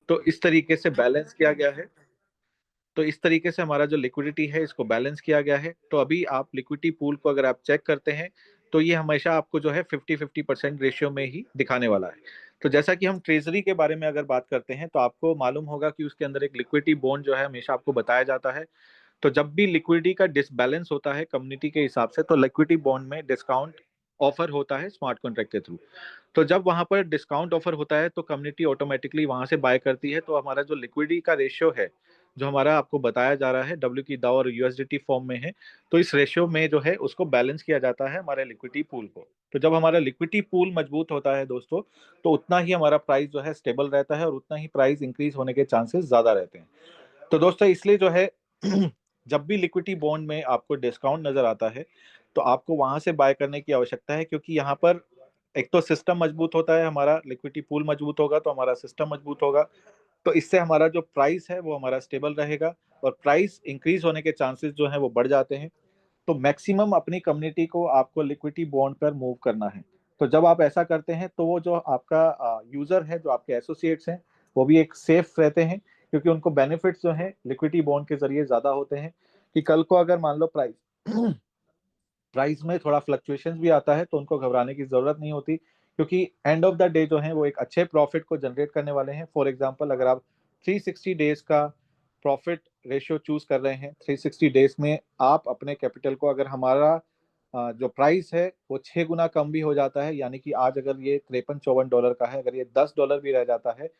तो इस तरीके से बैलेंस किया गया है। तो इस तरीके से हमारा जो लिक्विडिटी है इसको बैलेंस किया गया है। तो अभी आप लिक्विडिटी पूल को अगर आप चेक करते हैं तो ये हमेशा आपको जो है 50-50% रेशियो में ही दिखाने वाला है। तो जैसा कि हम ट्रेजरी के बारे में अगर बात करते हैं तो आपको मालूम होगा कि उसके अंदर एक लिक्विडिटी बॉन्ड जो है हमेशा आपको बताया जाता है। तो जब भी लिक्विडिटी का डिसबैलेंस होता है कम्युनिटी के हिसाब से तो लिक्विडिटी बॉन्ड में डिस्काउंट ऑफर होता है स्मार्ट कॉन्ट्रैक्ट के थ्रू। तो जब वहां पर डिस्काउंट ऑफर होता है तो कम्युनिटी ऑटोमेटिकली वहां से बाय करती है। तो हमारा जो लिक्विडिटी का रेशियो है जो हमारा आपको बताया जा रहा है डब्ल्यू की दाव और यूएसडीटी फॉर्म में है, तो इस रेशियो में जो है उसको बैलेंस किया जाता है हमारे लिक्विडिटी पूल को। तो जब हमारा लिक्विडिटी पूल मजबूत होता है दोस्तों, तो उतना ही हमारा प्राइस जो है स्टेबल रहता है और उतना ही प्राइस इंक्रीज होने के चांसेस ज्यादा रहते हैं। तो दोस्तों इसलिए जो है जब भी लिक्विडिटी बॉन्ड में आपको डिस्काउंट नजर आता है तो आपको वहां से बाय करने की आवश्यकता है, क्योंकि यहाँ पर एक तो सिस्टम मजबूत होता है, हमारा लिक्विडिटी पूल मजबूत होगा तो हमारा सिस्टम मजबूत होगा। तो इससे हमारा जो प्राइस है वो हमारा स्टेबल रहेगा और प्राइस इंक्रीज होने के चांसेस जो है वो बढ़ जाते हैं। तो मैक्सिमम अपनी कम्युनिटी को आपको लिक्विडिटी बॉन्ड पर मूव करना है। तो जब आप ऐसा करते हैं तो वो जो आपका यूजर है, जो आपके एसोसिएट्स हैं, वो भी एक सेफ रहते हैं, क्योंकि उनको बेनिफिट्स जो है लिक्विडिटी बॉन्ड के जरिए ज्यादा होते हैं। कि कल को अगर मान लो प्राइस प्राइस में थोड़ा फ्लक्चुएशंस भी आता है तो उनको घबराने की जरूरत नहीं होती, क्योंकि एंड ऑफ द डे जो है वो एक अच्छे प्रॉफिट को जनरेट करने वाले हैं। फॉर एग्जांपल अगर आप 360 डेज का प्रॉफिट रेशियो चूज कर रहे हैं, 360 डेज में आप अपने कैपिटल को, अगर हमारा जो प्राइस है वो 6 गुना कम भी हो जाता है, यानी कि आज अगर ये 53-54 डॉलर का है, अगर ये $10 भी रह जाता है,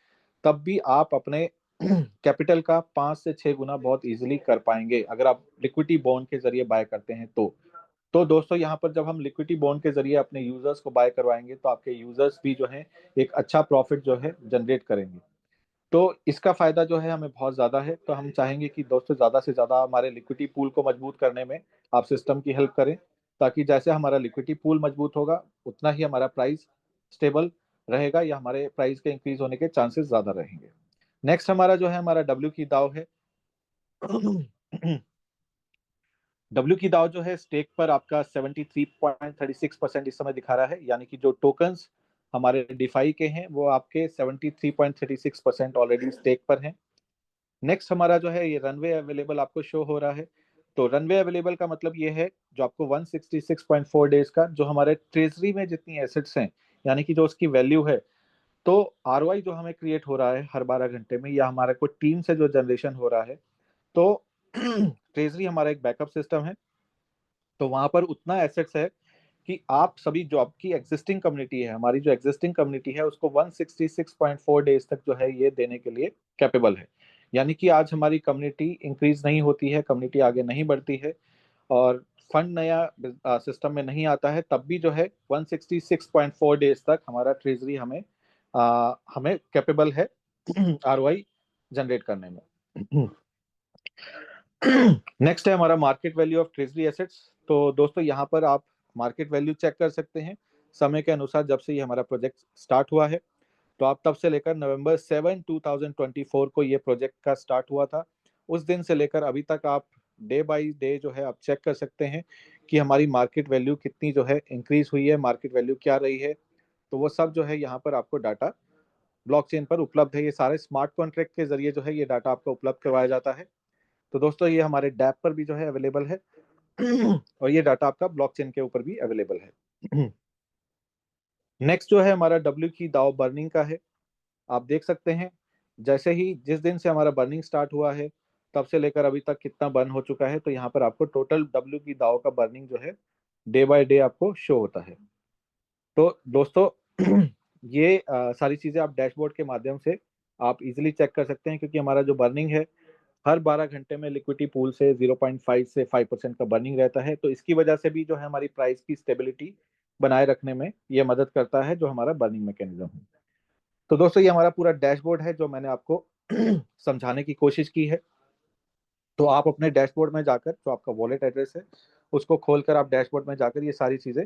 तब भी आप अपने कैपिटल का 5 से 6 गुना बहुत इजीली कर पाएंगे अगर आप लिक्विडिटी बॉन्ड के जरिए बाय करते हैं तो दोस्तों यहाँ पर जब हम लिक्विडिटी बॉन्ड के जरिए अपने यूजर्स को बाय करवाएंगे तो आपके यूजर्स भी जो है एक अच्छा प्रॉफिट जो है जनरेट करेंगे। तो इसका फायदा जो है हमें बहुत ज्यादा है। तो हम चाहेंगे कि दोस्तों ज्यादा से ज्यादा हमारे लिक्विडिटी पूल को मजबूत करने में आप सिस्टम की हेल्प करें, ताकि जैसे हमारा लिक्विडिटी पूल मजबूत होगा उतना ही हमारा प्राइस स्टेबल रहेगा या हमारे प्राइस के इंक्रीज होने के चांसेस ज्यादा रहेंगे। नेक्स्ट हमारा जो है हमारा डब्ल्यू की दाव है। डब्ल्यू की दाव जो है स्टेक पर आपका 73.36% इस समय दिखा रहा है, यानी कि जो टोकन्स हमारे डिफाई के हैं वो आपके 73.36% ऑलरेडी स्टेक पर हैं। नेक्स्ट हमारा जो है ये रनवे अवेलेबल आपको शो हो रहा है। तो रनवे अवेलेबल का मतलब ये है जो आपको 166.4 डेज का जो हमारे ट्रेजरी में जितनी एसेट्स हैं, यानी कि जो उसकी वैल्यू है, तो आरओआई जो हमें क्रिएट हो रहा है हर 12 घंटे में या हमारे को टीम से जो जनरेशन हो रहा है, तो ट्रेजरी हमारा एक बैकअप सिस्टम है। तो वहां पर उतना एसेट्स है कि आप सभी जो आपकी एग्जिस्टिंग कम्युनिटी है, हमारी जो एग्जिस्टिंग कम्युनिटी है, उसको 166.4 डेज तक जो है ये देने के लिए कैपेबल है। यानी कि आज हमारी कम्युनिटी इंक्रीज नहीं होती है, कम्युनिटी आगे नहीं बढ़ती है और फंड नया सिस्टम में नहीं आता है, तब भी जो है 166.4 डेज तक हमारा ट्रेजरी हमें कैपेबल है आरओआई जनरेट करने में। नेक्स्ट है हमारा market value of treasury assets. तो दोस्तों यहाँ पर आप मार्केट वैल्यू चेक कर सकते हैं समय के अनुसार। जब से ये हमारा प्रोजेक्ट स्टार्ट हुआ है, तो आप तब से लेकर नवंबर 7 2024 को ये प्रोजेक्ट का स्टार्ट हुआ था, उस दिन से लेकर अभी तक आप डे बाय डे जो है आप चेक कर सकते हैं कि हमारी मार्केट वैल्यू कितनी जो है इंक्रीज हुई है, मार्केट वैल्यू क्या रही है। तो वो सब जो है यहाँ पर आपको डाटा ब्लॉकचेन पर उपलब्ध है। ये सारे स्मार्ट कॉन्ट्रैक्ट के जरिए जो है ये डाटा आपको उपलब्ध करवाया जाता है। तो दोस्तों ये हमारे डैप पर भी जो है अवेलेबल है और ये डाटा आपका ब्लॉकचेन के ऊपर भी अवेलेबल है। नेक्स्ट जो है हमारा डब्ल्यू की दाव बर्निंग का है। आप देख सकते हैं जैसे ही जिस दिन से हमारा बर्निंग स्टार्ट हुआ है तब से लेकर अभी तक कितना बर्न हो चुका है, तो यहाँ पर आपको टोटल डब्ल्यू की दाव का बर्निंग जो है डे बाय डे आपको शो होता है। तो दोस्तों ये सारी चीजें आप डैशबोर्ड के माध्यम से आप इजीली चेक कर सकते हैं, क्योंकि हमारा जो बर्निंग है हर 12 घंटे में लिक्विडिटी पूल से 0.5 से 5% का बर्निंग रहता है। तो इसकी वजह से भी जो है हमारी प्राइस की स्टेबिलिटी बनाए रखने में ये मदद करता है जो हमारा बर्निंग मैकेनिज्म है। तो दोस्तों ये हमारा पूरा डैशबोर्ड है जो मैंने आपको समझाने की कोशिश की है। तो आप अपने डैशबोर्ड में जाकर जो आपका वॉलेट एड्रेस है उसको खोलकर आप डैशबोर्ड में जाकर ये सारी चीजें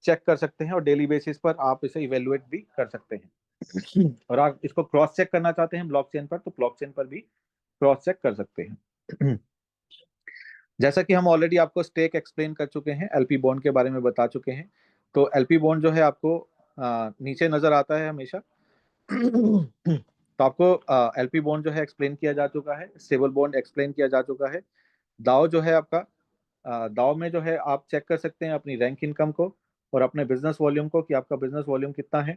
चेक कर सकते हैं और डेली बेसिस पर आप इसे इवेलुएट भी कर सकते हैं। और आप इसको क्रॉस चेक करना चाहते हैं ब्लॉकचेन पर, तो ब्लॉकचेन पर भी क्रॉस चेक कर सकते हैं। जैसा कि हम ऑलरेडी आपको स्टेक एक्सप्लेन कर चुके हैं, एलपी बॉन्ड के बारे में बता चुके हैं। तो एलपी बॉन्ड जो है आपको नीचे नजर आता है हमेशा। तो तो आपको एलपी बॉन्ड जो है एक्सप्लेन किया जा चुका है, स्टेबल बॉन्ड एक्सप्लेन किया जा चुका है। दाव जो है आपका, दाव में जो है आप चेक कर सकते हैं अपनी रैंक इनकम को और अपने बिजनेस वॉल्यूम को कि आपका बिजनेस वॉल्यूम कितना है।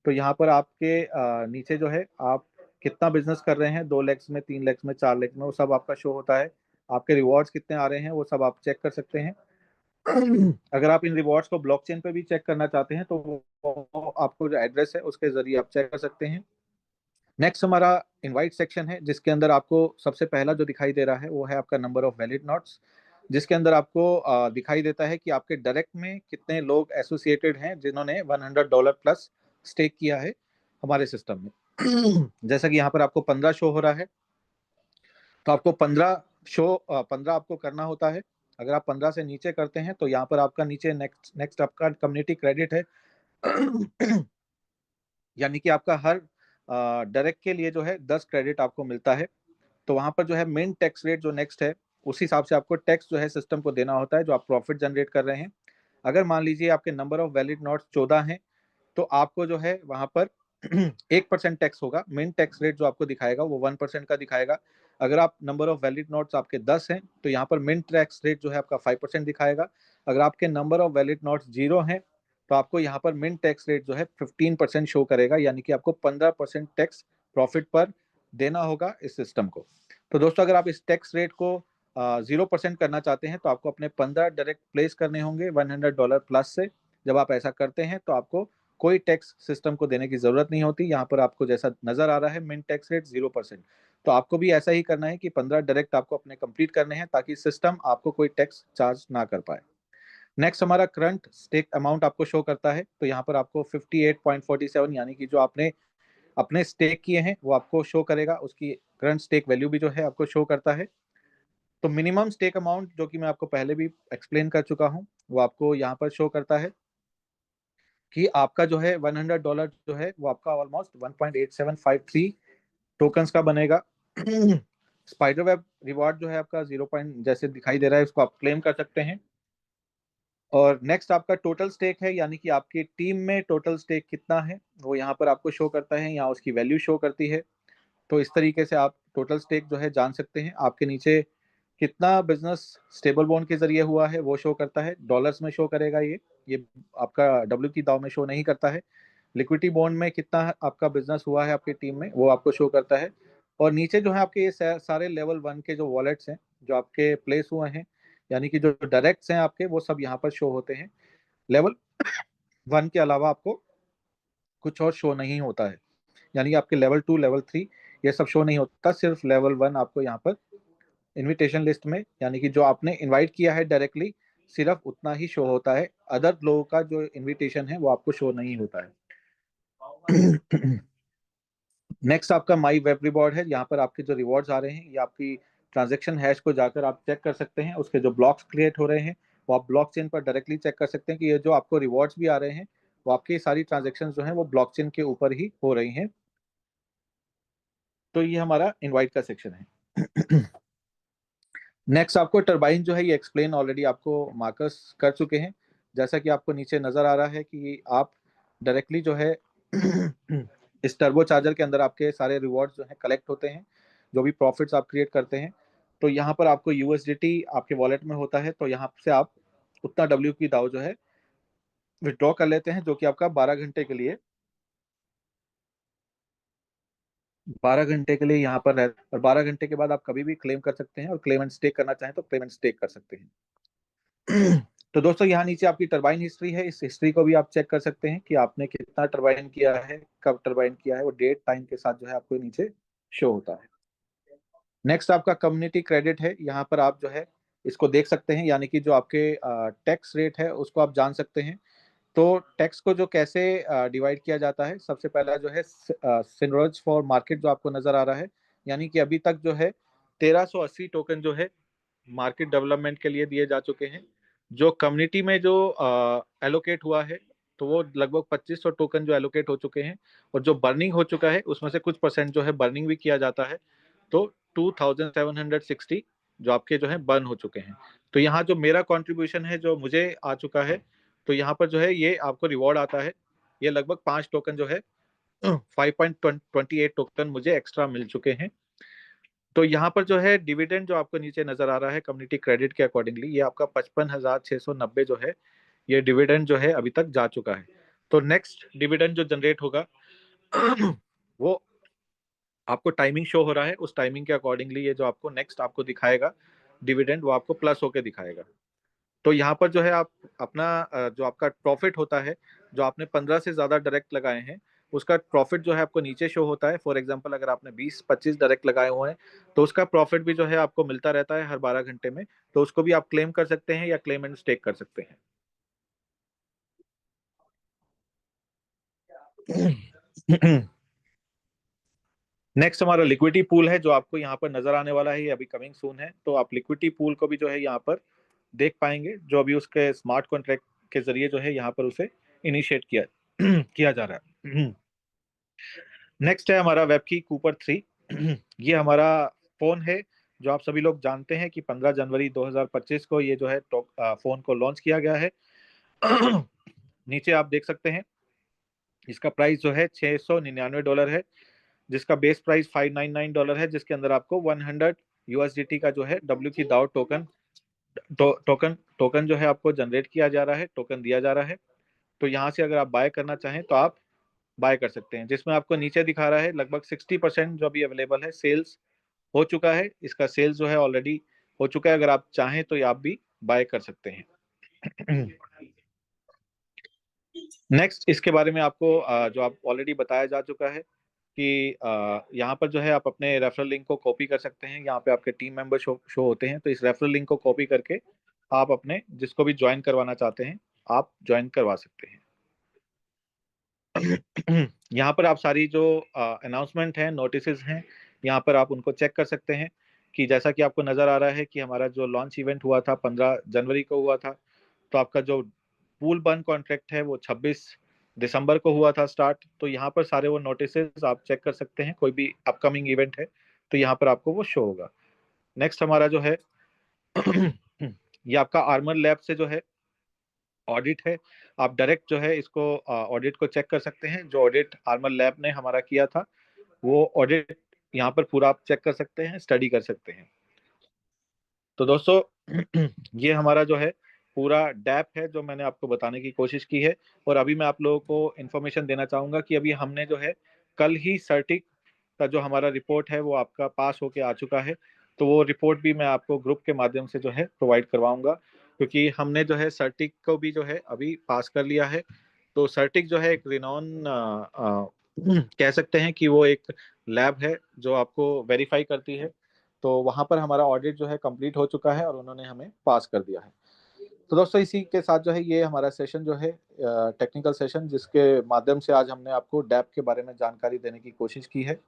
तो यहाँ पर आपके नीचे जो है आप कितना बिजनेस कर रहे हैं, 2 लैक्स में, 3 लैक्स में, 4 लैक्स में, वो सब आपका शो होता है। आपके रिवॉर्ड्स कितने आ रहे हैं वो सब आप चेक कर सकते हैं। अगर आप इन रिवॉर्ड्स को ब्लॉकचेन पे भी चेक करना चाहते हैं तो वो आपको जो एड्रेस है उसके जरिए आप चेक कर सकते हैं। नेक्स्ट हमारा इनवाइट सेक्शन है, जिसके अंदर आपको सबसे पहला जो दिखाई दे रहा है वो है आपका नंबर ऑफ वैलिड नोट्स, जिसके अंदर आपको दिखाई देता है कि आपके डायरेक्ट में कितने लोग एसोसिएटेड हैं जिन्होंने $100 प्लस स्टेक किया है हमारे सिस्टम में। जैसा कि यहाँ पर आपको 15 शो हो रहा है, तो आपको 15 आपको करना होता है। अगर आप 15 से नीचे करते हैं तो यहाँ पर आपका नीचे नेक्स्ट नेक्स्ट आपका कम्युनिटी क्रेडिट है। यानी कि आपका हर डायरेक्ट के लिए जो है 10 क्रेडिट आपको मिलता है। तो वहां पर जो है मेन टैक्स रेट जो नेक्स्ट है, उस हिसाब से आपको टैक्स जो है सिस्टम को देना होता है जो आप प्रॉफिट जनरेट कर रहे हैं। अगर मान लीजिए आपके नंबर ऑफ वैलिड नोट्स 14 हैं, तो आपको जो है वहां पर 1% टैक्स होगा। मेन टैक्स रेट जो आपको दिखाएगा वो 1% का दिखाएगा। अगर आप नंबर ऑफ वैलिड नोट्स आपके 10 हैं तो यहाँ पर मेन टैक्स रेट जो है आपका 5% दिखाएगा। अगर आपके नंबर ऑफ वैलिड नोट्स 0 हैं तो आपको यहाँ पर मेन टैक्स रेट जो है 15% शो करेगा, यानी कि आपको 15% टैक्स प्रॉफिट पर देना होगा इस सिस्टम को। तो दोस्तों अगर आप इस टैक्स रेट को 0% करना चाहते हैं तो आपको अपने 15 डायरेक्ट प्लेस करने होंगे $100 प्लस से। जब आप ऐसा करते हैं तो आपको कोई टैक्स सिस्टम को देने की जरूरत नहीं होती। यहाँ पर आपको जैसा नजर आ रहा है मिन टैक्स रेट 0%, तो आपको भी ऐसा ही करना है कि 15 डायरेक्ट आपको अपने कंप्लीट करने हैं ताकि सिस्टम आपको कोई टैक्स चार्ज ना कर पाए। नेक्स्ट हमारा करंट स्टेक अमाउंट आपको शो करता है। तो यहाँ पर आपको 58.47 यानी कि जो आपने अपने स्टेक किए हैं वो आपको शो करेगा, उसकी करंट स्टेक वैल्यू भी जो है आपको शो करता है। तो मिनिमम स्टेक अमाउंट जो कि मैं आपको पहले भी एक्सप्लेन कर चुका हूँ वो आपको यहाँ पर शो करता है कि आपका जो है $100 जो है वो आपका ऑलमोस्ट 1.8753 टोकन्स का बनेगा। स्पाइडर वेब रिवॉर्ड जो है आपका 0 पॉइंट जैसे दिखाई दे रहा है, उसको आप क्लेम कर सकते हैं। और नेक्स्ट आपका टोटल स्टेक है, यानी कि आपकी टीम में टोटल स्टेक कितना है वो यहाँ पर आपको शो करता है, यहाँ उसकी वैल्यू शो करती है। तो इस तरीके से आप टोटल स्टेक जो है जान सकते हैं। आपके नीचे कितना बिजनेस स्टेबल बॉन्ड के जरिए हुआ है वो शो करता है, डॉलर्स में शो करेगा ये आपका डब्ल्यू की दाव में शो नहीं करता है। लिक्विडिटी बॉन्ड में कितना आपका बिजनेस हुआ है आपकी टीम में वो आपको शो करता है। और नीचे जो है आपके ये सारे लेवल 1 के जो वॉलेट्स हैं जो आपके प्लेस हुए हैं, यानी कि जो डायरेक्ट्स हैं आपके, वो सब यहाँ पर शो होते हैं। लेवल 1 के अलावा आपको कुछ और शो नहीं होता है, यानी कि आपके लेवल 2 लेवल 3 ये सब शो नहीं होता, सिर्फ लेवल 1 आपको यहाँ पर इनविटेशन लिस्ट में, यानी कि जो आपने इनवाइट किया है डायरेक्टली, सिर्फ उतना ही शो होता है। अदर लोगों का जो इनविटेशन है वो आपको शो नहीं होता है। नेक्स्ट आपका माई वेब रिवॉर्ड है। यहाँ पर आपके जो रिवॉर्ड्स आ रहे हैं ये आपकी ट्रांजेक्शन हैश को जाकर आप चेक कर सकते हैं, उसके जो ब्लॉक्स क्रिएट हो रहे हैं वो आप ब्लॉकचेन पर डायरेक्टली चेक कर सकते हैं कि ये जो आपको रिवॉर्ड्स भी आ रहे हैं वो आपकी सारी ट्रांजेक्शन जो है वो ब्लॉकचेन के ऊपर ही हो रही हैं। तो ये हमारा इनवाइट का सेक्शन है। नेक्स्ट आपको टरबाइन जो है ये एक्सप्लेन ऑलरेडी आपको मार्कस कर चुके हैं। जैसा कि आपको नीचे नजर आ रहा है कि आप डायरेक्टली जो है इस टर्बो चार्जर के अंदर आपके सारे रिवॉर्ड्स जो है कलेक्ट होते हैं, जो भी प्रॉफिट्स आप क्रिएट करते हैं। तो यहाँ पर आपको यूएसडीटी आपके वॉलेट में होता है, तो यहाँ से आप उतना डब्ल्यू की दाव जो है विड्रॉ कर लेते हैं, जो कि आपका 12 घंटे के लिए 12 घंटे के लिए यहाँ पर है। और 12 घंटे के बाद आप कभी भी क्लेम कर सकते हैं, और क्लेम एंड स्टेक करना चाहें तो क्लेम एंड स्टेक कर सकते हैं। तो दोस्तों यहाँ नीचे आपकी टरबाइन हिस्ट्री है, इस हिस्ट्री को भी आप चेक कर सकते हैं कि आपने कितना टरबाइन किया है, कब टरबाइन किया है, वो डेट टाइम के साथ जो है आपको नीचे शो होता है। नेक्स्ट आपका कम्युनिटी क्रेडिट है, यहाँ पर आप जो है इसको देख सकते हैं, यानी कि जो आपके टैक्स रेट है उसको आप जान सकते हैं। तो टैक्स को जो कैसे डिवाइड किया जाता है, सबसे पहला जो है सिनरोज फॉर मार्केट जो आपको नजर आ रहा है, यानी कि अभी तक जो है 1380 टोकन जो है मार्केट डेवलपमेंट के लिए दिए जा चुके हैं। जो कम्युनिटी में जो एलोकेट हुआ है तो वो लगभग 2500 टोकन जो एलोकेट हो चुके हैं, और जो बर्निंग हो चुका है उसमें से कुछ परसेंट जो है बर्निंग भी किया जाता है। तो 2760 जो आपके जो है बर्न हो चुके हैं। तो यहाँ जो मेरा कंट्रीब्यूशन है जो मुझे आ चुका है, तो यहाँ पर जो है ये आपको रिवॉर्ड आता है, ये लगभग 5 टोकन जो है 5.28 टोकन मुझे एक्स्ट्रा मिल चुके हैं। तो यहाँ पर जो है डिविडेंड जो आपको नीचे नजर आ रहा है कम्युनिटी क्रेडिट के अकॉर्डिंगली, ये आपका 55,690 जो है ये डिविडेंड जो है अभी तक जा चुका है। तो नेक्स्ट डिविडेंड जो जनरेट होगा वो आपको टाइमिंग शो हो रहा है, उस टाइमिंग के अकॉर्डिंगली ये जो आपको नेक्स्ट आपको दिखाएगा डिविडेंड, वो आपको प्लस होके दिखाएगा। तो यहाँ पर जो है आप अपना जो आपका प्रॉफिट होता है, जो आपने 15 से ज्यादा डायरेक्ट लगाए हैं उसका प्रॉफिट जो है आपको नीचे शो होता है। फॉर एग्जांपल अगर आपने 20-25 डायरेक्ट लगाए हुए हैं तो उसका प्रॉफिट भी जो है आपको मिलता रहता है हर 12 घंटे में। तो उसको भी आप क्लेम कर सकते हैं या क्लेम एंड स्टेक कर सकते हैं। नेक्स्ट हमारा लिक्विडिटी पूल है जो आपको यहाँ पर नजर आने वाला है, ये अभी कमिंग सून है। तो आप लिक्विडिटी पूल को भी जो है यहाँ पर देख पाएंगे, जो अभी उसके स्मार्ट कॉन्ट्रैक्ट के जरिए जो है यहाँ पर उसे इनिशिएट किया किया जा रहा है। नेक्स्ट है हमारा वेबकी कूपर 3। ये हमारा फोन है जो आप सभी लोग जानते हैं कि 15 जनवरी 2025 को ये जो है फोन को लॉन्च किया गया है। नीचे आप देख सकते हैं इसका प्राइस जो है $699 है, जिसका बेस प्राइस $599 है, जिसके अंदर आपको 100 यूएसडीटी का जो है डब्ल्यू की दाव टोकन जो है आपको जनरेट किया जा रहा है, टोकन दिया जा रहा है। तो यहाँ से अगर आप बाय करना चाहें तो आप बाय कर सकते हैं, जिसमें आपको नीचे दिखा रहा है लगभग 60% जो अभी अवेलेबल है, सेल्स हो चुका है। इसका सेल्स जो है ऑलरेडी हो चुका है, अगर आप चाहें तो ये आप भी बाय कर सकते हैं। नेक्स्ट इसके बारे में आपको जो आप ऑलरेडी बताया जा चुका है कि यहाँ पर जो है आप अपने रेफरल लिंक को कॉपी कर सकते हैं। यहाँ पे आपके टीम मेंबर शो होते हैं, तो इस रेफरल लिंक को कॉपी करके आप अपने जिसको भी ज्वाइन करवाना चाहते हैं आप ज्वाइन करवा सकते हैं। यहाँ पर आप सारी जो अनाउंसमेंट है, नोटिस हैं, यहाँ पर आप उनको चेक कर सकते हैं कि जैसा कि आपको नजर आ रहा है कि हमारा जो लॉन्च इवेंट हुआ था 15 जनवरी को हुआ था। तो आपका जो पूल बर्न कॉन्ट्रैक्ट है वो 26 दिसंबर को हुआ था स्टार्ट। तो यहाँ पर सारे वो नोटिस आप चेक कर सकते हैं, कोई भी अपकमिंग इवेंट है तो यहाँ पर आपको वो शो होगा। नेक्स्ट हमारा जो है ये आपका आर्मर लैब से जो है ऑडिट है। आप डायरेक्ट जो है इसको ऑडिट को चेक कर सकते हैं, जो ऑडिट आर्मर लैब ने हमारा किया था वो ऑडिट यहाँ पर पूरा आप चेक कर सकते हैं, स्टडी कर सकते हैं। तो दोस्तों ये हमारा जो है पूरा डैप है जो मैंने आपको बताने की कोशिश की है। और अभी मैं आप लोगों को इन्फॉर्मेशन देना चाहूंगा कि अभी हमने जो है कल ही सर्टिक का जो हमारा रिपोर्ट है वो आपका पास होके आ चुका है। तो वो रिपोर्ट भी मैं आपको ग्रुप के माध्यम से जो है प्रोवाइड करवाऊंगा, क्योंकि हमने जो है सर्टिक को भी जो है अभी पास कर लिया है। तो सर्टिक जो है एक रिनॉन कह सकते हैं कि वो एक लैब है जो आपको वेरीफाई करती है। तो वहां पर हमारा ऑडिट जो है कंप्लीट हो चुका है और उन्होंने हमें पास कर दिया है। तो दोस्तों इसी के साथ जो है ये हमारा सेशन जो है टेक्निकल सेशन, जिसके माध्यम से आज हमने आपको डैप के बारे में जानकारी देने की कोशिश की है।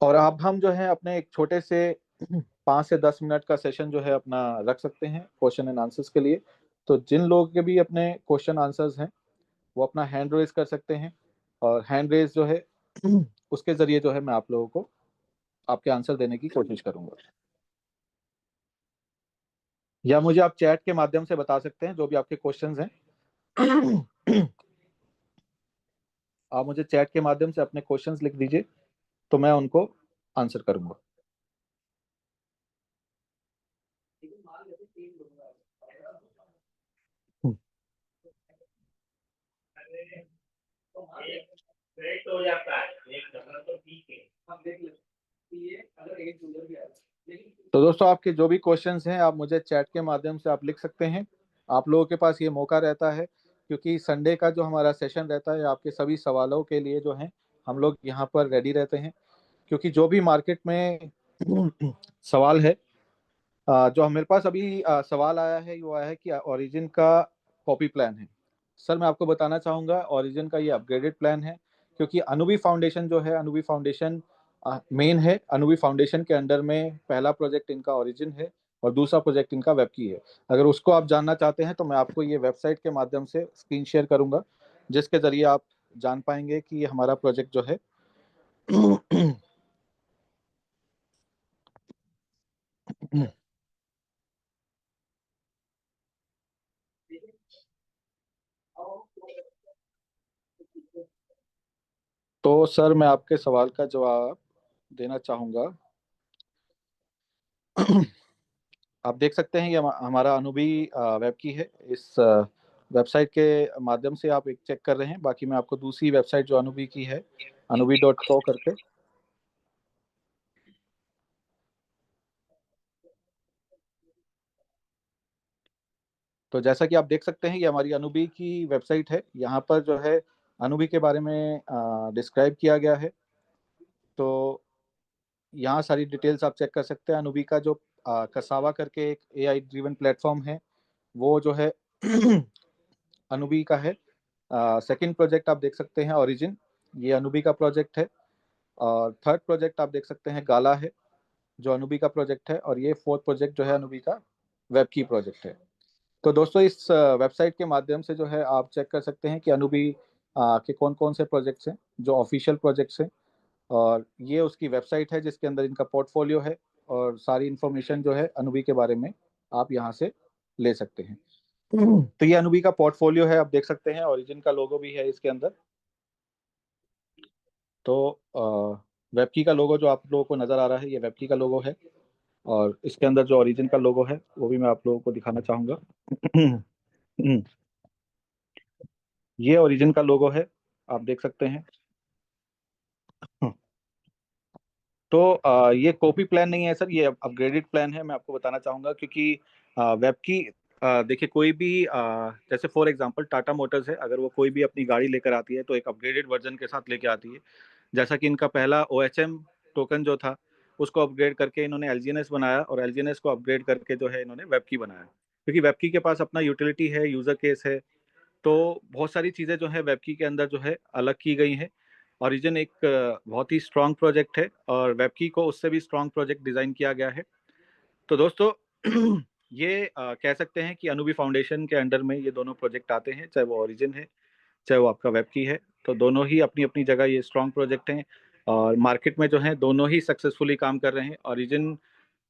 और अब हम जो है अपने एक छोटे से 5 से 10 मिनट का सेशन जो है अपना रख सकते हैं क्वेश्चन एंड आंसर्स के लिए। तो जिन लोगों के भी अपने क्वेश्चन आंसर्स हैं वो अपना हैंड रेज कर सकते हैं, और हैंड रेज जो है उसके जरिए जो है मैं आप लोगों को आपके आंसर देने की कोशिश करूंगा। या मुझे आप चैट के माध्यम से बता सकते हैं जो भी आपके क्वेश्चंस हैं। आप मुझे चैट के माध्यम से अपने क्वेश्चंस लिख दीजिए, तो मैं उनको आंसर करूंगा। तो दोस्तों आपके जो भी क्वेश्चंस हैं आप मुझे चैट के माध्यम से आप लिख सकते हैं। आप लोगों के पास ये मौका रहता है, क्योंकि संडे का जो हमारा सेशन रहता है आपके सभी सवालों के लिए जो है हम लोग यहाँ पर रेडी रहते हैं। क्योंकि जो भी मार्केट में सवाल है, जो मेरे पास अभी सवाल आया है वो आया है कि ओरिजिन का कॉपी प्लान है। सर मैं आपको बताना चाहूँगा ओरिजिन का ये अपग्रेडेड प्लान है, क्योंकि अनुवी फाउंडेशन जो है, अनुवी फाउंडेशन मेन है। अनुवी फाउंडेशन के अंडर में पहला प्रोजेक्ट इनका ओरिजिन है और दूसरा प्रोजेक्ट इनका वेबकी है। अगर उसको आप जानना चाहते हैं तो मैं आपको ये वेबसाइट के माध्यम से स्क्रीन शेयर करूंगा, जिसके जरिए आप जान पाएंगे कि हमारा प्रोजेक्ट जो है तो सर मैं आपके सवाल का जवाब देना चाहूँगा। आप देख सकते हैं ये हमारा अनुभवी वेब की है। इस वेबसाइट के माध्यम से आप एक चेक कर रहे हैं। बाकी मैं आपको दूसरी वेबसाइट जो अनुभवी की है, अनुभवी.pro करके, तो जैसा कि आप देख सकते हैं ये हमारी अनुभवी की वेबसाइट है। यहाँ पर जो है अनुभवी के बारे में डिस्क्राइब किया गया है। तो यहाँ सारी डिटेल्स आप चेक कर सकते हैं। अनुभवी का जो कसावा करके एक एआई ड्रिवन प्लेटफॉर्म है, वो जो है अनुभवी का है। सेकंड प्रोजेक्ट आप देख सकते हैं ओरिजिन, ये अनुभवी का प्रोजेक्ट है। और थर्ड प्रोजेक्ट आप देख सकते हैं गाला है, जो अनुभवी का प्रोजेक्ट है। और ये फोर्थ प्रोजेक्ट जो है अनुभवी का वेब की प्रोजेक्ट है। तो दोस्तों इस वेबसाइट के माध्यम से जो है आप चेक कर सकते हैं कि अनुभवी के कौन कौन से प्रोजेक्ट्स हैं जो ऑफिशियल प्रोजेक्ट्स हैं। और ये उसकी वेबसाइट है जिसके अंदर इनका पोर्टफोलियो है, और सारी इन्फॉर्मेशन जो है अनुभवी के बारे में आप यहाँ से ले सकते हैं। तो ये अनुभवी का पोर्टफोलियो है, आप देख सकते हैं। ओरिजिन का लोगो भी है इसके अंदर। तो वेबकी का लोगो जो आप लोगों को नज़र आ रहा है, ये वेबकी का लोगो है। और इसके अंदर जो ओरिजिन का लोगो है वो भी मैं आप लोगों को दिखाना चाहूँगा। ये ओरिजिन का लोगो है, आप देख सकते हैं। तो ये कॉपी प्लान नहीं है सर, ये अपग्रेडेड प्लान है। मैं आपको बताना चाहूँगा क्योंकि वेब की देखिए कोई भी जैसे फॉर एग्जांपल टाटा मोटर्स है, अगर वो कोई भी अपनी गाड़ी लेकर आती है तो एक अपग्रेडेड वर्जन के साथ लेके आती है। जैसा कि इनका पहला OHM टोकन जो था उसको अपग्रेड करके इन्होंने एलजीएनएस बनाया, और एलजीएनएस को अपग्रेड करके जो है इन्होंने वेबकी बनाया, क्योंकि वेबकी के पास अपना यूटिलिटी है, यूजर केस है। तो बहुत सारी चीज़ें जो है वेबकी के अंदर जो है अलग की गई हैं। ओरिजिन एक बहुत ही स्ट्रांग प्रोजेक्ट है, और वेबकी को उससे भी स्ट्रांग प्रोजेक्ट डिज़ाइन किया गया है। तो दोस्तों ये कह सकते हैं कि अनुभवी फाउंडेशन के अंडर में ये दोनों प्रोजेक्ट आते हैं, चाहे वो ओरिजिन है चाहे वो आपका वेबकी है। तो दोनों ही अपनी अपनी जगह ये स्ट्रांग प्रोजेक्ट हैं, और मार्केट में जो है दोनों ही सक्सेसफुली काम कर रहे हैं। ओरिजिन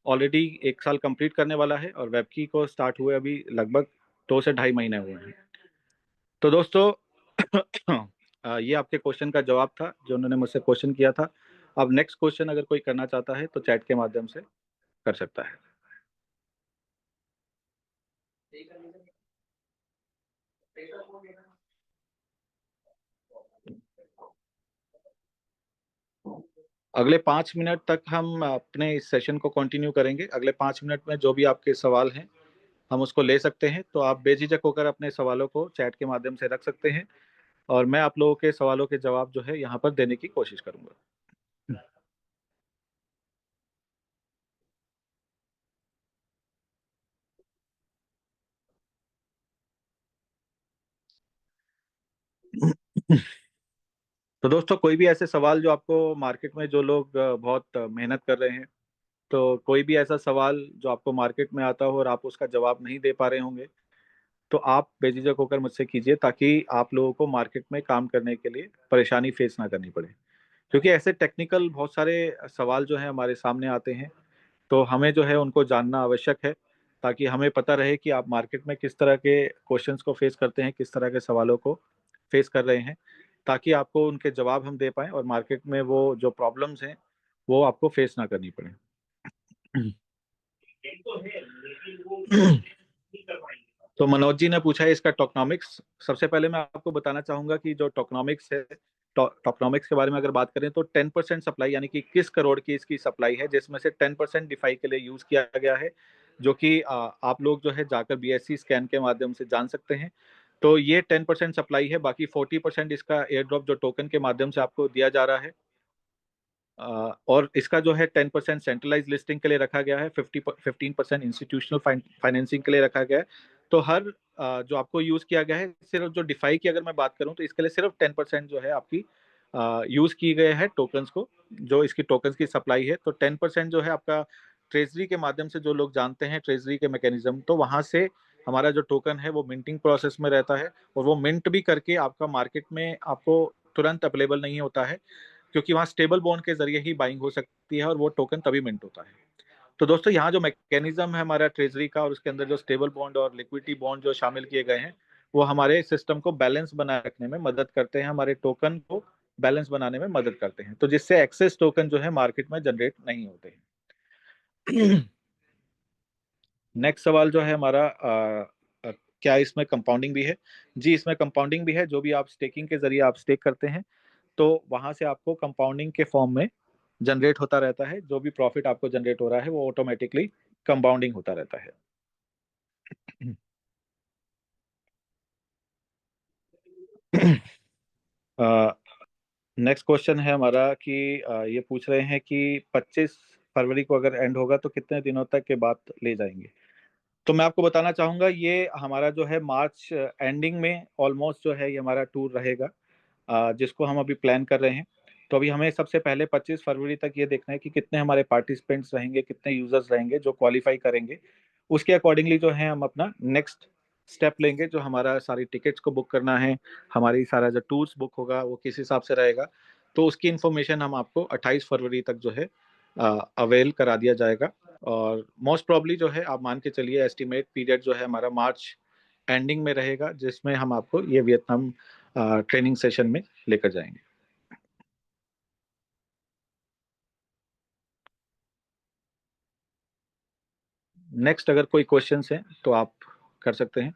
ऑलरेडी 1 साल कंप्लीट करने वाला है, और वेबकी को स्टार्ट हुए अभी लगभग 2 से ढाई महीने हुए हैं। तो दोस्तों ये आपके क्वेश्चन का जवाब था जो उन्होंने मुझसे क्वेश्चन किया था। अब नेक्स्ट क्वेश्चन अगर कोई करना चाहता है तो चैट के माध्यम से कर सकता है। अगले 5 मिनट तक हम अपने इस सेशन को कंटिन्यू करेंगे। अगले 5 मिनट में जो भी आपके सवाल हैं हम उसको ले सकते हैं, तो आप बेझिझक होकर अपने सवालों को चैट के माध्यम से रख सकते हैं, और मैं आप लोगों के सवालों के जवाब जो है यहाँ पर देने की कोशिश करूंगा। तो दोस्तों कोई भी ऐसे सवाल जो आपको मार्केट में जो लोग बहुत मेहनत कर रहे हैं, तो कोई भी ऐसा सवाल जो आपको मार्केट में आता हो और आप उसका जवाब नहीं दे पा रहे होंगे, तो आप बेझिझक होकर मुझसे कीजिए, ताकि आप लोगों को मार्केट में काम करने के लिए परेशानी फेस ना करनी पड़े। क्योंकि ऐसे टेक्निकल बहुत सारे सवाल जो हैं हमारे सामने आते हैं, तो हमें जो है उनको जानना आवश्यक है, ताकि हमें पता रहे कि आप मार्केट में किस तरह के क्वेश्चंस को फेस करते हैं, किस तरह के सवालों को फेस कर रहे हैं, ताकि आपको उनके जवाब हम दे पाएं और मार्केट में वो जो प्रॉब्लम्स हैं वो आपको फेस ना करनी पड़े। तो मनोज जी ने पूछा है इसका टोकनॉमिक्स। सबसे पहले मैं आपको बताना चाहूंगा कि जो टोकनॉमिक्स है, टोकनॉमिक्स के बारे में अगर बात करें तो 10% सप्लाई, यानी कि किस करोड़ की इसकी सप्लाई है, जिसमें से 10% डिफाई के लिए यूज किया गया है, जो कि आप लोग जो है जाकर BSC स्कैन के माध्यम से जान सकते हैं। तो ये 10% सप्लाई है, बाकी 40% इसका एयर ड्रॉप जो टोकन के माध्यम से आपको दिया जा रहा है। और इसका जो है 10% सेंट्रलाइज लिस्टिंग के लिए रखा गया है, 15% इंस्टीट्यूशनल फाइनेंसिंग के लिए रखा गया है। तो हर जो आपको यूज किया गया है, सिर्फ जो डिफाई की अगर मैं बात करूं तो इसके लिए सिर्फ 10% जो है आपकी यूज की गए हैं टोकन्स को, जो इसकी टोकन्स की सप्लाई है। तो 10% जो है आपका ट्रेजरी के माध्यम से, जो लोग जानते हैं ट्रेजरी के मैकेनिज्म, तो वहां से हमारा जो टोकन है वो मिंटिंग प्रोसेस में रहता है, और वो मिंट भी करके आपका मार्केट में आपको तुरंत अवेलेबल नहीं होता है, क्योंकि वहाँ स्टेबल बॉन्ड के जरिए ही बाइंग हो सकती है, और वो टोकन तभी मिंट होता है। तो दोस्तों यहाँ जो मैकेनिज्म है हमारा ट्रेजरी का, और उसके अंदर जो स्टेबल बॉन्ड और लिक्विडिटी बॉन्ड जो शामिल किए गए हैं, वो हमारे सिस्टम को बैलेंस बनाए रखने में मदद करते हैं, हमारे टोकन को बैलेंस बनाने में मदद करते हैं, तो जिससे एक्सेस टोकन जो है मार्केट में जनरेट नहीं होते हैं। नेक्स्ट सवाल जो है हमारा, क्या इसमें कंपाउंडिंग भी है? जी, इसमें कंपाउंडिंग भी है। जो भी आप स्टेकिंग के जरिए आप स्टेक करते हैं, तो वहां से आपको कंपाउंडिंग के फॉर्म में जनरेट होता रहता है। जो भी प्रॉफिट आपको जनरेट हो रहा है वो ऑटोमेटिकली कंपाउंडिंग होता रहता है। नेक्स्ट क्वेश्चन है हमारा कि ये पूछ रहे हैं कि 25 फरवरी को अगर एंड होगा तो कितने दिनों तक के बाद ले जाएंगे? तो मैं आपको बताना चाहूंगा, ये हमारा जो है मार्च एंडिंग में ऑलमोस्ट जो है ये हमारा टूर रहेगा, जिसको हम अभी प्लान कर रहे हैं। तो अभी हमें सबसे पहले 25 फरवरी तक ये देखना है कि कितने हमारे पार्टिसिपेंट्स रहेंगे, कितने यूजर्स रहेंगे जो क्वालिफाई करेंगे। उसके अकॉर्डिंगली जो है हम अपना नेक्स्ट स्टेप लेंगे। जो हमारा सारी टिकट्स को बुक करना है, हमारी सारा जो टूर्स बुक होगा वो किस हिसाब से रहेगा, तो उसकी इन्फॉर्मेशन हम आपको 28 फरवरी तक जो है अवेल करा दिया जाएगा। और मोस्ट प्रॉब्ली जो है आप मान के चलिए एस्टिमेट पीरियड जो है हमारा मार्च एंडिंग में रहेगा, जिसमें हम आपको ये वियतनाम ट्रेनिंग सेशन में लेकर जाएंगे। नेक्स्ट अगर कोई क्वेश्चंस हैं तो आप कर सकते हैं।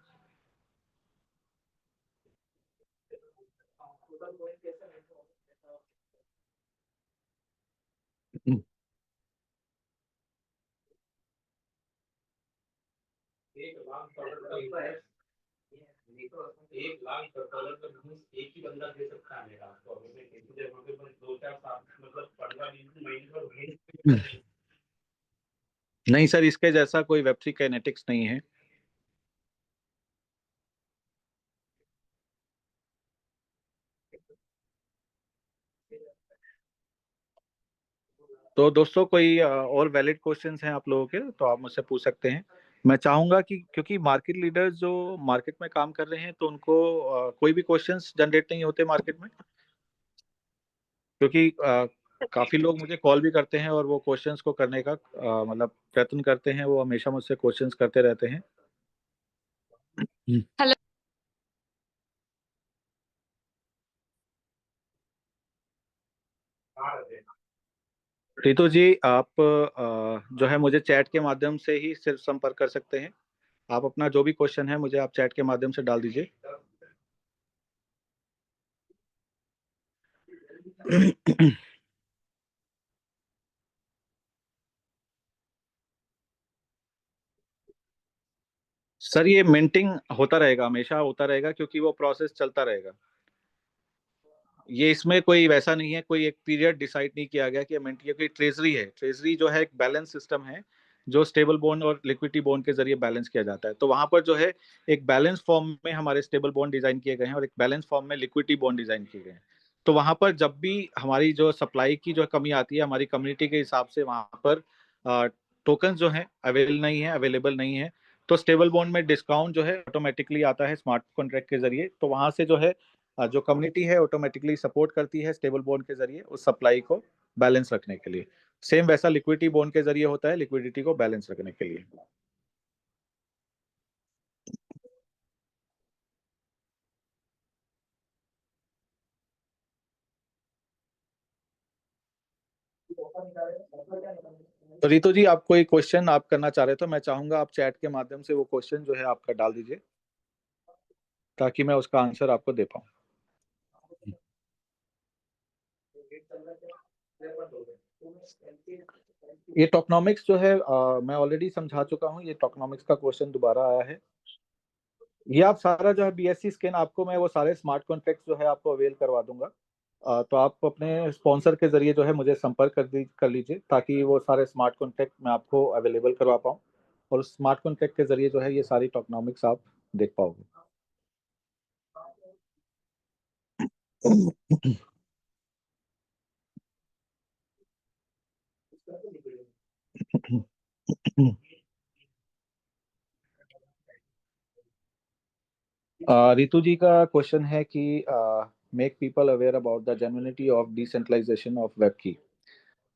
नहीं सर, इसके जैसा कोई वेब3 काइनेटिक्स नहीं है। तो दोस्तों, कोई और वैलिड क्वेश्चंस हैं आप लोगों के तो आप मुझसे पूछ सकते हैं। मैं चाहूंगा कि क्योंकि मार्केट लीडर्स जो मार्केट में काम कर रहे हैं, तो उनको कोई भी क्वेश्चंस जनरेट नहीं होते मार्केट में, क्योंकि काफी लोग मुझे कॉल भी करते हैं और वो क्वेश्चंस को करने का मतलब प्रयत्न करते हैं। वो हमेशा मुझसे क्वेश्चंस करते रहते हैं। हेलो। रितु जी, आप जो है मुझे चैट के माध्यम से ही सिर्फ संपर्क कर सकते हैं। आप अपना जो भी क्वेश्चन है मुझे आप चैट के माध्यम से डाल दीजिए। सर, ये मिंटिंग होता रहेगा, हमेशा होता रहेगा, क्योंकि वो प्रोसेस चलता रहेगा। ये इसमें कोई वैसा नहीं है, कोई एक पीरियड डिसाइड नहीं किया गया कि मिंट, ये कोई ट्रेजरी है। ट्रेजरी जो है एक बैलेंस सिस्टम है, जो स्टेबल बॉन्ड और लिक्विडिटी बॉन्ड के जरिए बैलेंस किया जाता है। तो वहां पर जो है एक बैलेंस फॉर्म में हमारे स्टेबल बॉन्ड डिजाइन किए गए हैं और एक बैलेंस फॉर्म में लिक्विडिटी बॉन्ड डिजाइन किए गए हैं। तो वहां पर जब भी हमारी जो सप्लाई की जो कमी आती है, हमारी कम्युनिटी के हिसाब से वहां पर टोकन जो है अवेलेबल नहीं है, तो स्टेबल बॉन्ड में डिस्काउंट जो है ऑटोमेटिकली आता है स्मार्ट कॉन्ट्रैक्ट के जरिए। तो वहां से जो है जो कम्युनिटी है ऑटोमेटिकली सपोर्ट करती है स्टेबल बॉन्ड के जरिए उस सप्लाई को बैलेंस रखने के लिए। सेम वैसा लिक्विडिटी बॉन्ड के जरिए होता है, लिक्विडिटी को बैलेंस रखने के लिए। तो रितु जी, आप कोई क्वेश्चन आप करना चाह रहे, तो मैं चाहूंगा आप चैट के माध्यम से वो क्वेश्चन जो है आपका डाल दीजिए, ताकि मैं उसका आंसर आपको दे पाऊँ। ये टोकनॉमिक्स जो है मैं ऑलरेडी समझा चुका हूँ। ये टोकनॉमिक्स का क्वेश्चन दोबारा आया है। ये आप सारा जो है बीएससी स्कैन, आपको मैं वो सारे स्मार्ट कॉन्ट्रैक्ट जो है आपको अवेल करवा दूंगा। तो आप अपने स्पॉन्सर के जरिए जो है मुझे संपर्क कर लीजिए, ताकि वो सारे स्मार्ट कॉन्ट्रैक्ट मैं आपको अवेलेबल करवा पाऊँ, और उस स्मार्ट कॉन्ट्रैक्ट के जरिए जो है ये सारी टोकनॉमिक्स आप देख पाओगे। रितु जी का क्वेश्चन है कि make people aware about the genuinity of decentralization of web की।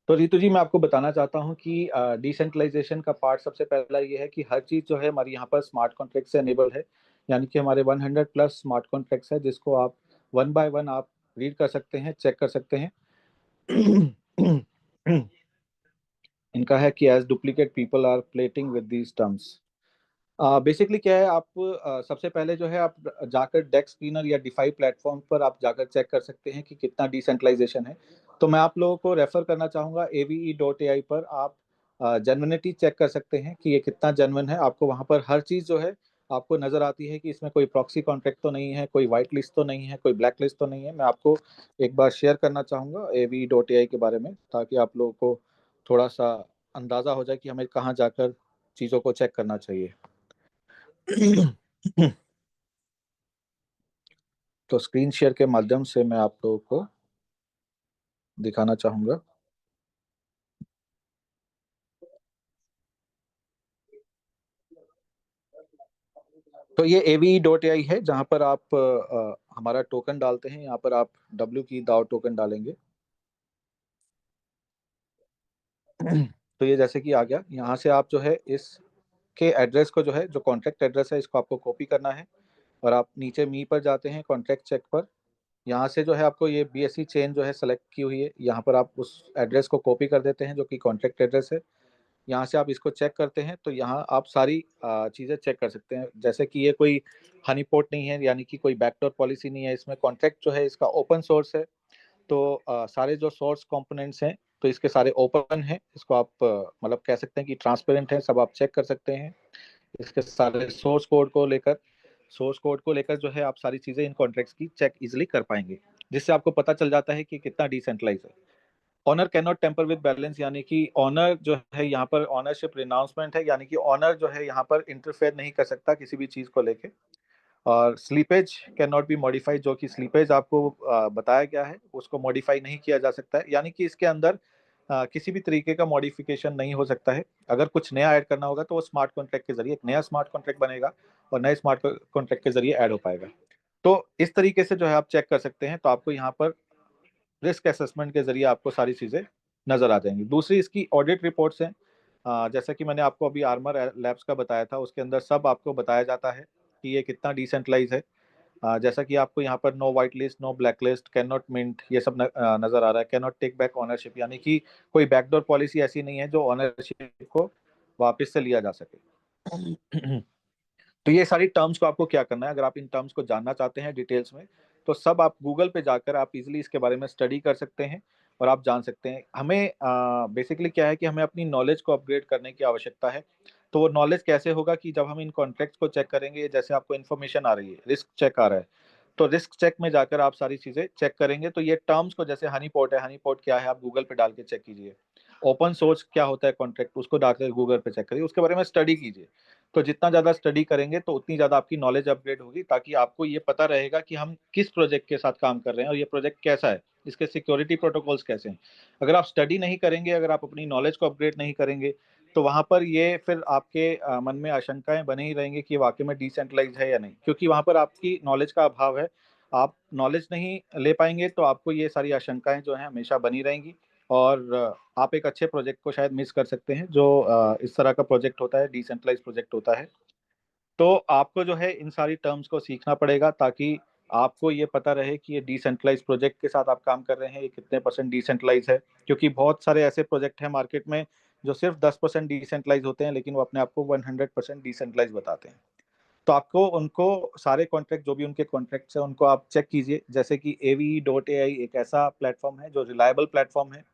तो रितु जी, मैं आपको बताना चाहता हूँ कि डिसेंट्रलाइजेशन का पार्ट सबसे पहला ये है कि हर चीज़ जो है हमारी यहाँ पर स्मार्ट कॉन्ट्रैक्ट से एनेबल है। यानी कि हमारे 100 प्लस स्मार्ट कॉन्ट्रैक्ट्स है, जिसको आप वन बाय वन आप रीड कर सकते हैं, चेक कर सकते हैं। इनका है कि as duplicate people are playing with these terms. Basically क्या है, आप सबसे पहले जो है आप जाकर डेक्स स्क्रीनर या डिफाई प्लेटफॉर्म पर आप जाकर चेक कर सकते हैं कि कितना डिसेंट्रलाइजेशन है। तो मैं आप लोगों को रेफर करना चाहूँगा AVE.ai पर। आप जेन्युइनिटी चेक कर सकते हैं कि ये कितना जेन्युइन है। आपको वहाँ पर हर चीज़ जो है आपको नज़र आती है कि इसमें कोई प्रॉक्सी कॉन्ट्रैक्ट तो नहीं है, कोई वाइट लिस्ट तो नहीं है, कोई ब्लैक लिस्ट तो नहीं है। मैं आपको एक बार शेयर करना चाहूँगा AVE.ai के बारे में, ताकि आप लोगों को थोड़ा सा अंदाज़ा हो जाए कि हमें कहाँ जाकर चीज़ों को चेक करना चाहिए। तो स्क्रीन शेयर के माध्यम से मैं आप लोगों को दिखाना चाहूंगा। तो ये AVE.ai है, जहां पर आप हमारा टोकन डालते हैं। यहाँ पर आप डब्ल्यू की दाव टोकन डालेंगे। तो ये जैसे कि आ गया, यहाँ से आप जो है इसके एड्रेस को, जो है जो कॉन्ट्रैक्ट एड्रेस है, इसको आपको कॉपी करना है। और आप नीचे मी पर जाते हैं, कॉन्ट्रैक्ट चेक पर। यहाँ से जो है आपको ये BSC चेन जो है सेलेक्ट की हुई है, यहाँ पर आप उस एड्रेस को कॉपी कर देते हैं जो कि कॉन्ट्रैक्ट एड्रेस है। यहाँ से आप इसको चेक करते हैं तो यहाँ आप सारी चीज़ें चेक कर सकते हैं। जैसे कि ये कोई हनी पॉट नहीं है, यानी कि कोई बैकडोर पॉलिसी नहीं है। इसमें कॉन्ट्रैक्ट जो है इसका ओपन सोर्स है। तो सारे जो सोर्स कंपोनेंट्स हैं तो इसके सारे ओपन हैं। इसको आप मतलब कह सकते हैं कि ट्रांसपेरेंट है, सब आप चेक कर सकते हैं। इसके सारे सोर्स कोड को लेकर जो है आप सारी चीज़ें इन कॉन्ट्रैक्ट्स की चेक इजिली कर पाएंगे, जिससे आपको पता चल जाता है कि कितना डिसेंट्रलाइज है। Owner can not tamper with balance, यानी कि ऑनर जो है यहाँ पर ऑनरशिप रिनाउंसमेंट है, यानी कि ऑनर जो है यहाँ पर इंटरफेयर नहीं कर सकता किसी भी चीज को लेके। और slippage can not be modified, जो कि स्लीपेज आपको बताया गया है उसको मॉडिफाई नहीं किया जा सकता है, यानी कि इसके अंदर किसी भी तरीके का मॉडिफिकेशन नहीं हो सकता है। अगर कुछ नया ऐड करना होगा तो वो स्मार्ट कॉन्ट्रैक्ट के जरिए एक नया स्मार्ट कॉन्ट्रैक्ट बनेगा और नए स्मार्ट कॉन्ट्रैक्ट के जरिए ऐड हो पाएगा। तो इस तरीके से जो है आप चेक कर सकते हैं। तो आपको यहाँ पर रिस्क असेसमेंट के जरिए आपको सारी चीज़ें नजर आ जाएंगी। दूसरी इसकी ऑडिट रिपोर्ट्स हैं। जैसा कि मैंने आपको अभी आर्मर लैब्स का बताया था, उसके अंदर सब आपको बताया जाता है कि ये कितना डिसेंट्रलाइज है। जैसा कि आपको यहाँ पर no white list, no black list, can not mint, ये सब नजर आ रहा है। Can not take back ownership, यानी कि कोई बैकडोर पॉलिसी ऐसी नहीं है जो ऑनरशिप को वापस से लिया जा सके। तो ये सारी टर्म्स को आपको क्या करना है, अगर आप इन टर्म्स को जानना चाहते हैं डिटेल्स में, तो सब आप गूगल पे जाकर आप इजीली इसके बारे में स्टडी कर सकते हैं और आप जान सकते हैं। हमें बेसिकली क्या है कि हमें अपनी नॉलेज को अपग्रेड करने की आवश्यकता है। तो वो नॉलेज कैसे होगा कि जब हम इन कॉन्ट्रैक्ट्स को चेक करेंगे, जैसे आपको इन्फॉर्मेशन आ रही है, रिस्क चेक आ रहा है, तो रिस्क चेक में जाकर आप सारी चीजें चेक करेंगे। तो ये टर्म्स को, जैसे हनी पॉट है, हनी पॉट क्या है आप गूगल पे डाल के चेक कीजिए। ओपन सोर्स क्या होता है कॉन्ट्रैक्ट, उसको डालकर गूगल पे चेक करिए, उसके बारे में स्टडी कीजिए। तो जितना ज्यादा स्टडी करेंगे तो उतनी ज्यादा आपकी नॉलेज अपग्रेड होगी, ताकि आपको ये पता रहेगा कि हम किस प्रोजेक्ट के साथ काम कर रहे हैं और ये प्रोजेक्ट कैसा है, इसके सिक्योरिटी प्रोटोकॉल्स कैसे हैं। अगर आप स्टडी नहीं करेंगे, अगर आप अपनी नॉलेज को अपग्रेड नहीं करेंगे, तो वहां पर ये फिर आपके मन में आशंकाएं बने ही रहेंगी कि वाकई में डिसेंट्रलाइज है या नहीं, क्योंकि वहां पर आपकी नॉलेज का अभाव है। आप नॉलेज नहीं ले पाएंगे तो आपको ये सारी आशंकाएं जो है हमेशा बनी रहेंगी। और आप एक अच्छे प्रोजेक्ट को शायद मिस कर सकते हैं, जो इस तरह का प्रोजेक्ट होता है, डिसेंट्रलाइज प्रोजेक्ट होता है। तो आपको जो है इन सारी टर्म्स को सीखना पड़ेगा, ताकि आपको ये पता रहे कि ये डिसेंट्रलाइज प्रोजेक्ट के साथ आप काम कर रहे हैं, ये कितने परसेंट डिसेंट्रलाइज है। क्योंकि बहुत सारे ऐसे प्रोजेक्ट हैं मार्केट में जो सिर्फ 10% डिसेंट्रलाइज होते हैं, लेकिन वो अपने आप को 100% डिसेंट्रलाइज बताते हैं। तो आपको उनको सारे कॉन्ट्रैक्ट, जो भी उनके कॉन्ट्रैक्ट्स हैं, उनको आप चेक कीजिए। जैसे कि AVE.ai एक ऐसा प्लेटफॉर्म है जो रिलायबल प्लेटफॉर्म है।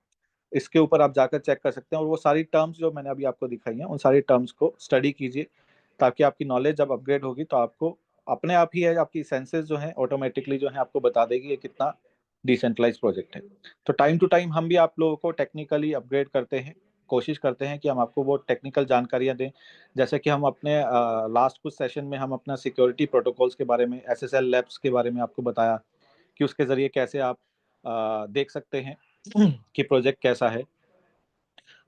इसके ऊपर आप जाकर चेक कर सकते हैं और वो सारी टर्म्स जो मैंने अभी आपको दिखाई हैं, उन सारी टर्म्स को स्टडी कीजिए, ताकि आपकी नॉलेज जब अपग्रेड होगी तो आपको अपने आप ही है, आपकी सेंसेस जो हैं ऑटोमेटिकली जो है आपको बता देगी ये कितना डिसेंट्रलाइज प्रोजेक्ट है। तो टाइम टू टाइम हम भी आप लोगों को टेक्निकली अपग्रेड करते हैं, कोशिश करते हैं कि हम आपको वो टेक्निकल जानकारियां दें। जैसे कि हम अपने लास्ट कुछ सेशन में हम अपना सिक्योरिटी प्रोटोकॉल्स के बारे में, SSL लैब्स के बारे में आपको बताया कि उसके जरिए कैसे आप देख सकते हैं कि प्रोजेक्ट कैसा है।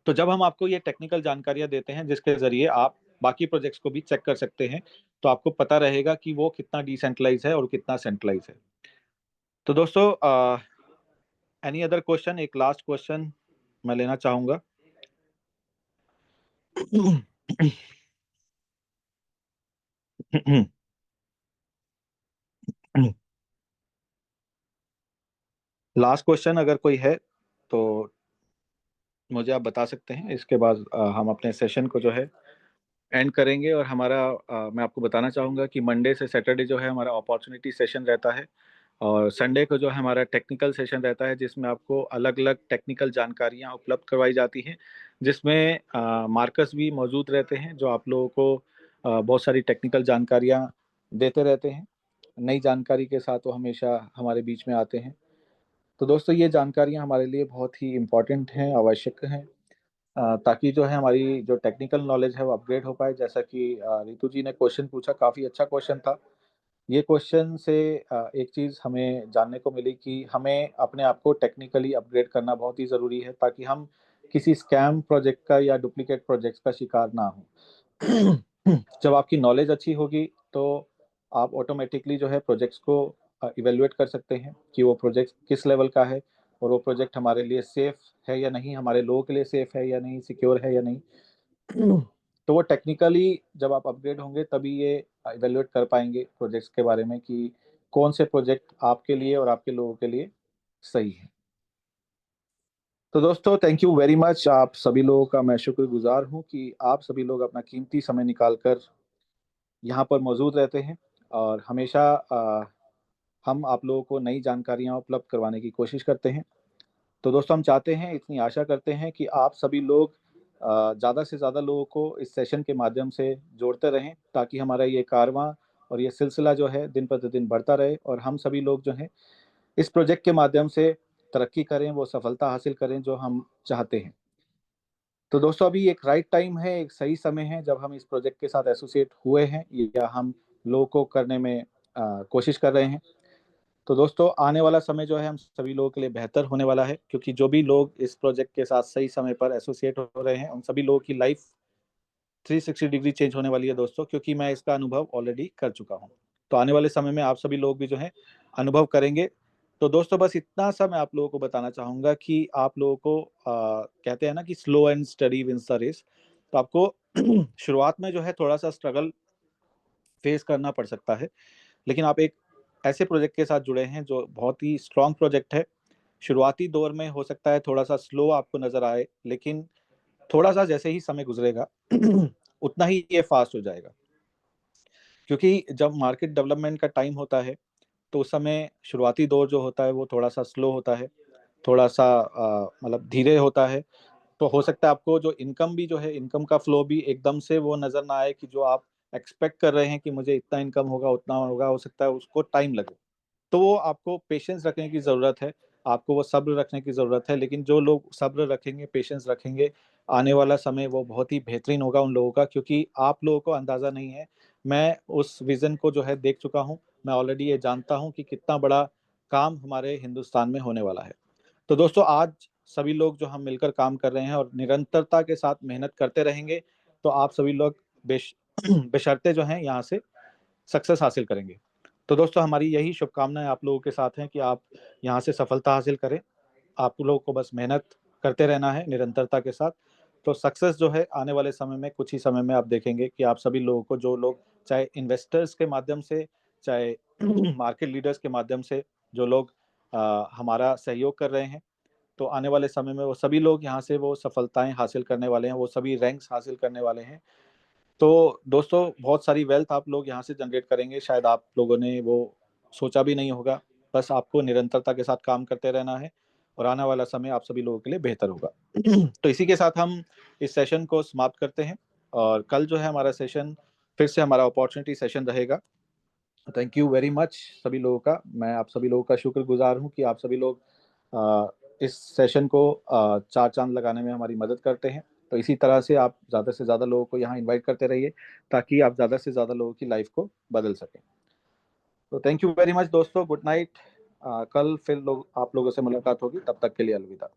तो जब हम आपको ये टेक्निकल जानकारियां देते हैं जिसके जरिए आप बाकी प्रोजेक्ट्स को भी चेक कर सकते हैं, तो आपको पता रहेगा कि वो कितना डिसेंट्रलाइज है और कितना सेंट्रलाइज है। तो दोस्तों, एनी अदर क्वेश्चन, एक लास्ट क्वेश्चन मैं लेना चाहूंगा। लास्ट क्वेश्चन अगर कोई है तो मुझे आप बता सकते हैं, इसके बाद हम अपने सेशन को जो है एंड करेंगे। और हमारा मैं आपको बताना चाहूँगा कि मंडे से सैटरडे जो है हमारा अपॉर्चुनिटी सेशन रहता है, और संडे को जो है हमारा टेक्निकल सेशन रहता है, जिसमें आपको अलग अलग टेक्निकल जानकारियाँ उपलब्ध करवाई जाती हैं, जिसमें मार्कस भी मौजूद रहते हैं जो आप लोगों को बहुत सारी टेक्निकल जानकारियाँ देते रहते हैं। नई जानकारी के साथ वो हमेशा हमारे बीच में आते हैं। तो दोस्तों ये जानकारियाँ हमारे लिए बहुत ही इम्पोर्टेंट हैं, आवश्यक हैं, ताकि जो है हमारी जो टेक्निकल नॉलेज है वो अपग्रेड हो पाए। जैसा कि रितु जी ने क्वेश्चन पूछा, काफ़ी अच्छा क्वेश्चन था। ये क्वेश्चन से एक चीज़ हमें जानने को मिली कि हमें अपने आप को टेक्निकली अपग्रेड करना बहुत ही ज़रूरी है, ताकि हम किसी स्कैम प्रोजेक्ट का या डुप्लीकेट प्रोजेक्ट्स का शिकार ना हो। जब आपकी नॉलेज अच्छी होगी तो आप ऑटोमेटिकली जो है प्रोजेक्ट्स को इवेलुएट कर सकते हैं कि वो प्रोजेक्ट किस लेवल का है, और वो प्रोजेक्ट हमारे लिए सेफ है या नहीं, हमारे लोगों के लिए सेफ है या नहीं, सिक्योर है या नहीं। तो वो टेक्निकली जब आप अपग्रेड होंगे तभी ये इवेलुएट कर पाएंगे प्रोजेक्ट्स के बारे में कि कौन से प्रोजेक्ट आपके लिए और आपके लोगों के लिए सही है। तो दोस्तों थैंक यू वेरी मच, आप सभी लोगों का मैं शुक्रगुजार हूँ कि आप सभी लोग अपना कीमती समय निकालकर यहाँ पर मौजूद रहते हैं, और हमेशा हम आप लोगों को नई जानकारियाँ उपलब्ध करवाने की कोशिश करते हैं। तो दोस्तों हम चाहते हैं, इतनी आशा करते हैं कि आप सभी लोग ज़्यादा से ज़्यादा लोगों को इस सेशन के माध्यम से जोड़ते रहें, ताकि हमारा ये कारवां और ये सिलसिला जो है दिन प्रतिदिन बढ़ता रहे, और हम सभी लोग जो हैं इस प्रोजेक्ट के माध्यम से तरक्की करें, वो सफलता हासिल करें जो हम चाहते हैं। तो दोस्तों अभी एक राइट टाइम है, एक सही समय है जब हम इस प्रोजेक्ट के साथ एसोसिएट हुए हैं या हम लोगों को करने में कोशिश कर रहे हैं। तो दोस्तों आने वाला समय जो है हम सभी लोगों के लिए बेहतर होने वाला है, क्योंकि जो भी लोग इस प्रोजेक्ट के साथ सही समय पर एसोसिएट हो रहे हैं उन सभी लोगों की लाइफ 360 डिग्री चेंज होने वाली है दोस्तों, क्योंकि मैं इसका अनुभव ऑलरेडी कर चुका हूँ। तो आने वाले समय में आप सभी लोग भी जो है अनुभव करेंगे। तो दोस्तों बस इतना सा मैं आप लोगों को बताना चाहूँगा कि आप लोगों को कहते हैं ना कि slow and steady wins the race. तो आपको शुरुआत में जो है थोड़ा सा स्ट्रगल फेस करना पड़ सकता है, लेकिन आप एक ऐसे प्रोजेक्ट के साथ जुड़े हैं जो बहुत ही स्ट्रांग प्रोजेक्ट है। शुरुआती दौर में हो सकता है थोड़ा सा स्लो आपको नजर आए, लेकिन थोड़ा सा जैसे ही समय गुजरेगा उतना ही ये फास्ट हो जाएगा, क्योंकि जब मार्केट डेवलपमेंट का टाइम होता है तो उस समय शुरुआती दौर जो होता है वो थोड़ा सा स्लो होता है, थोड़ा सा मतलब धीरे होता है। तो हो सकता है आपको जो इनकम भी जो है, इनकम का फ्लो भी एकदम से वो नजर ना आए कि जो आप एक्सपेक्ट कर रहे हैं कि मुझे इतना इनकम होगा उतना होगा, हो सकता है उसको टाइम लगे। तो वो आपको पेशेंस रखने की ज़रूरत है, आपको वो सब्र रखने की ज़रूरत है। लेकिन जो लोग सब्र रखेंगे, पेशेंस रखेंगे, आने वाला समय वो बहुत ही बेहतरीन होगा उन लोगों का, क्योंकि आप लोगों को अंदाज़ा नहीं है। मैं उस विज़न को जो है देख चुका हूँ, मैं ऑलरेडी ये जानता हूँ कि कितना बड़ा काम हमारे हिंदुस्तान में होने वाला है। तो दोस्तों आज सभी लोग जो हम मिलकर काम कर रहे हैं और निरंतरता के साथ मेहनत करते रहेंगे, तो आप सभी लोग बेशर्ते जो हैं यहाँ से सक्सेस हासिल करेंगे। तो दोस्तों हमारी यही शुभकामनाएं आप लोगों के साथ हैं कि आप यहाँ से सफलता हासिल करें। आप लोगों को बस मेहनत करते रहना है निरंतरता के साथ। तो सक्सेस जो है आने वाले समय में, कुछ ही समय में आप देखेंगे कि आप सभी लोगों को, जो लोग चाहे इन्वेस्टर्स के माध्यम से, चाहे मार्केट लीडर्स के माध्यम से, जो लोग हमारा सहयोग कर रहे हैं, तो आने वाले समय में वो सभी लोग यहाँ से वो सफलताएं हासिल करने वाले हैं, वो सभी रैंक्स हासिल करने वाले हैं। तो दोस्तों बहुत सारी वेल्थ आप लोग यहाँ से जनरेट करेंगे, शायद आप लोगों ने वो सोचा भी नहीं होगा। बस आपको निरंतरता के साथ काम करते रहना है, और आने वाला समय आप सभी लोगों के लिए बेहतर होगा। तो इसी के साथ हम इस सेशन को समाप्त करते हैं, और कल जो है हमारा सेशन फिर से हमारा अपॉर्चुनिटी सेशन रहेगा। थैंक यू वेरी मच सभी लोगों का, मैं आप सभी लोगों का शुक्रगुजार हूँ कि आप सभी लोग इस सेशन को चार चांद लगाने में हमारी मदद करते हैं। तो इसी तरह से आप ज़्यादा से ज़्यादा लोगों को यहाँ इनवाइट करते रहिए, ताकि आप ज़्यादा से ज़्यादा लोगों की लाइफ को बदल सकें। तो थैंक यू वेरी मच दोस्तों, गुड नाइट। कल फिर लोग आप लोगों से मुलाकात होगी, तब तक के लिए अलविदा।